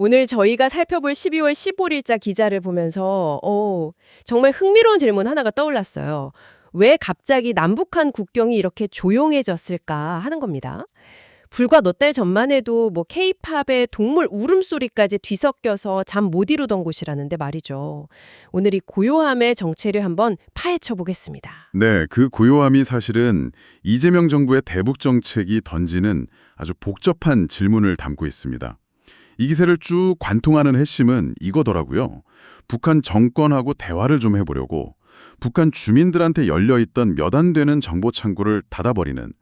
오늘 저희가 살펴볼 12월 15일자 기자를 보면서 정말 흥미로운 질문 하나가 떠올랐어요. 왜 갑자기 남북한 국경이 이렇게 조용해졌을까 하는 겁니다. 불과 몇 달 전만 해도 케이팝의 동물 울음소리까지 뒤섞여서 잠 못 이루던 곳이라는데 말이죠. 오늘 이 고요함의 정체를 한번 파헤쳐 보겠습니다. 네, 그 고요함이 사실은 이재명 정부의 대북 정책이 던지는 아주 복잡한 질문을 담고 있습니다. 이 기세를 쭉 관통하는 핵심은 이거더라고요. 북한 정권하고 대화를 좀 해보려고 북한 주민들한테 열려있던 몇 안 되는 정보 창구를 닫아버리는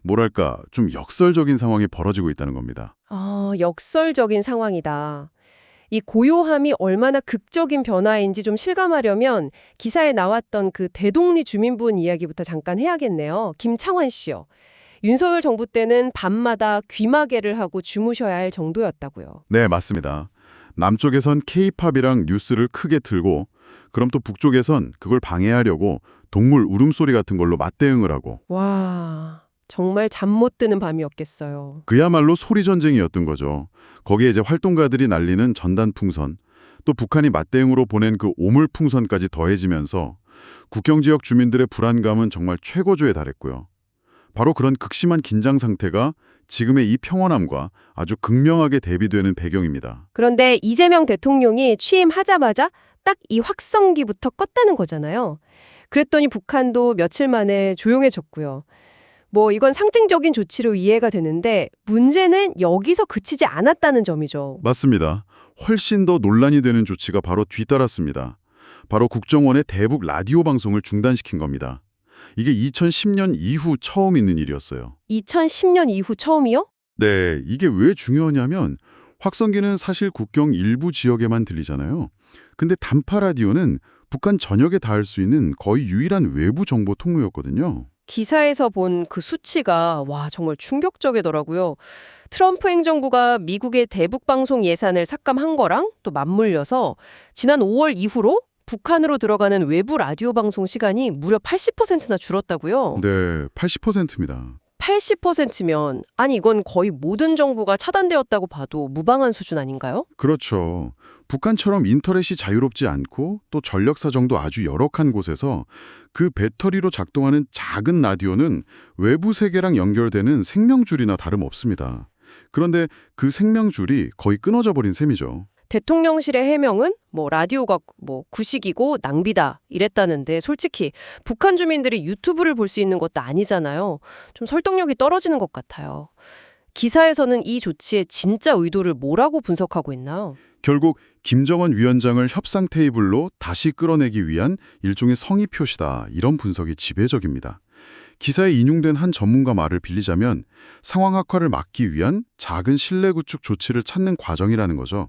뭐랄까 좀 역설적인 상황이 벌어지고 있다는 겁니다. 역설적인 상황이다. 이 고요함이 얼마나 극적인 변화인지 좀 실감하려면 기사에 나왔던 그 대동리 주민분 이야기부터 잠깐 해야겠네요. 김창환 씨요. 윤석열 정부 때는 밤마다 귀마개를 하고 주무셔야 할 정도였다고요. 네, 맞습니다. 남쪽에선 K-팝이랑 뉴스를 크게 틀고 그럼 또 북쪽에선 그걸 방해하려고 동물 울음소리 같은 걸로 맞대응을 하고 와, 정말 잠 못 드는 밤이었겠어요. 그야말로 소리 전쟁이었던 거죠. 거기에 이제 활동가들이 날리는 전단 풍선, 또 북한이 맞대응으로 보낸 그 오물 풍선까지 더해지면서 국경 지역 주민들의 불안감은 정말 최고조에 달했고요. 바로 그런 극심한 긴장 상태가 지금의 이 평온함과 아주 극명하게 대비되는 배경입니다. 그런데 이재명 대통령이 취임하자마자 딱 이 확성기부터 껐다는 거잖아요. 그랬더니 북한도 며칠 만에 조용해졌고요. 이건 상징적인 조치로 이해가 되는데 문제는 여기서 그치지 않았다는 점이죠. 맞습니다. 훨씬 더 논란이 되는 조치가 바로 뒤따랐습니다. 바로 국정원의 대북 라디오 방송을 중단시킨 겁니다. 이게 2010년 이후 처음 있는 일이었어요. 2010년 이후 처음이요? 네, 이게 왜 중요하냐면 확성기는 사실 국경 일부 지역에만 들리잖아요. 근데 단파 라디오는 북한 전역에 닿을 수 있는 거의 유일한 외부 정보 통로였거든요. 기사에서 본 그 수치가 정말 충격적이더라고요. 트럼프 행정부가 미국의 대북 방송 예산을 삭감한 거랑 또 맞물려서 지난 5월 이후로 북한으로 들어가는 외부 라디오 방송 시간이 무려 80%나 줄었다고요? 네, 80%입니다. 80%면 이건 거의 모든 정보가 차단되었다고 봐도 무방한 수준 아닌가요? 그렇죠. 북한처럼 인터넷이 자유롭지 않고 또 전력 사정도 아주 열악한 곳에서 그 배터리로 작동하는 작은 라디오는 외부 세계랑 연결되는 생명줄이나 다름없습니다. 그런데 그 생명줄이 거의 끊어져 버린 셈이죠. 대통령실의 해명은 라디오가 구식이고 낭비다 이랬다는데 솔직히 북한 주민들이 유튜브를 볼 수 있는 것도 아니잖아요. 좀 설득력이 떨어지는 것 같아요. 기사에서는 이 조치의 진짜 의도를 뭐라고 분석하고 있나요? 결국 김정은 위원장을 협상 테이블로 다시 끌어내기 위한 일종의 성의 표시다, 이런 분석이 지배적입니다. 기사에 인용된 한 전문가 말을 빌리자면 상황 악화를 막기 위한 작은 신뢰 구축 조치를 찾는 과정이라는 거죠.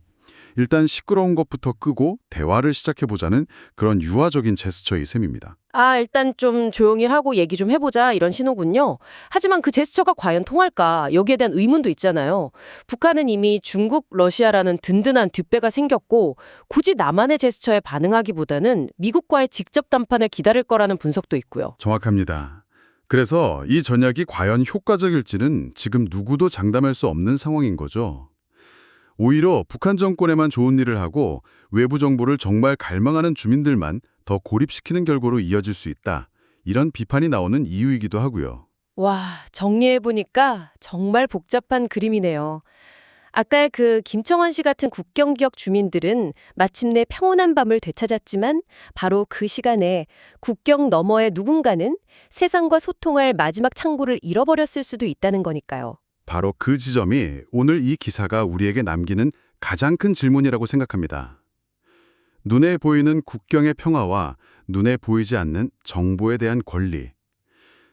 일단 시끄러운 것부터 끄고 대화를 시작해보자는 그런 유화적인 제스처의 셈입니다. 일단 좀 조용히 하고 얘기 좀 해보자 이런 신호군요. 하지만 그 제스처가 과연 통할까? 여기에 대한 의문도 있잖아요. 북한은 이미 중국, 러시아라는 든든한 뒷배가 생겼고 굳이 남한의 제스처에 반응하기보다는 미국과의 직접 담판을 기다릴 거라는 분석도 있고요. 정확합니다. 그래서 이 전략이 과연 효과적일지는 지금 누구도 장담할 수 없는 상황인 거죠. 오히려 북한 정권에만 좋은 일을 하고 외부 정보를 정말 갈망하는 주민들만 더 고립시키는 결과로 이어질 수 있다, 이런 비판이 나오는 이유이기도 하고요. 정리해보니까 정말 복잡한 그림이네요. 아까 그 김청원 씨 같은 국경 지역 주민들은 마침내 평온한 밤을 되찾았지만 바로 그 시간에 국경 너머의 누군가는 세상과 소통할 마지막 창구를 잃어버렸을 수도 있다는 거니까요. 바로 그 지점이 오늘 이 기사가 우리에게 남기는 가장 큰 질문이라고 생각합니다. 눈에 보이는 국경의 평화와 눈에 보이지 않는 정보에 대한 권리.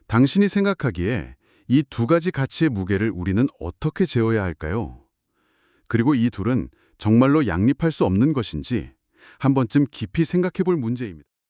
당신이 생각하기에 이 두 가지 가치의 무게를 우리는 어떻게 재어야 할까요? 그리고 이 둘은 정말로 양립할 수 없는 것인지 한 번쯤 깊이 생각해 볼 문제입니다.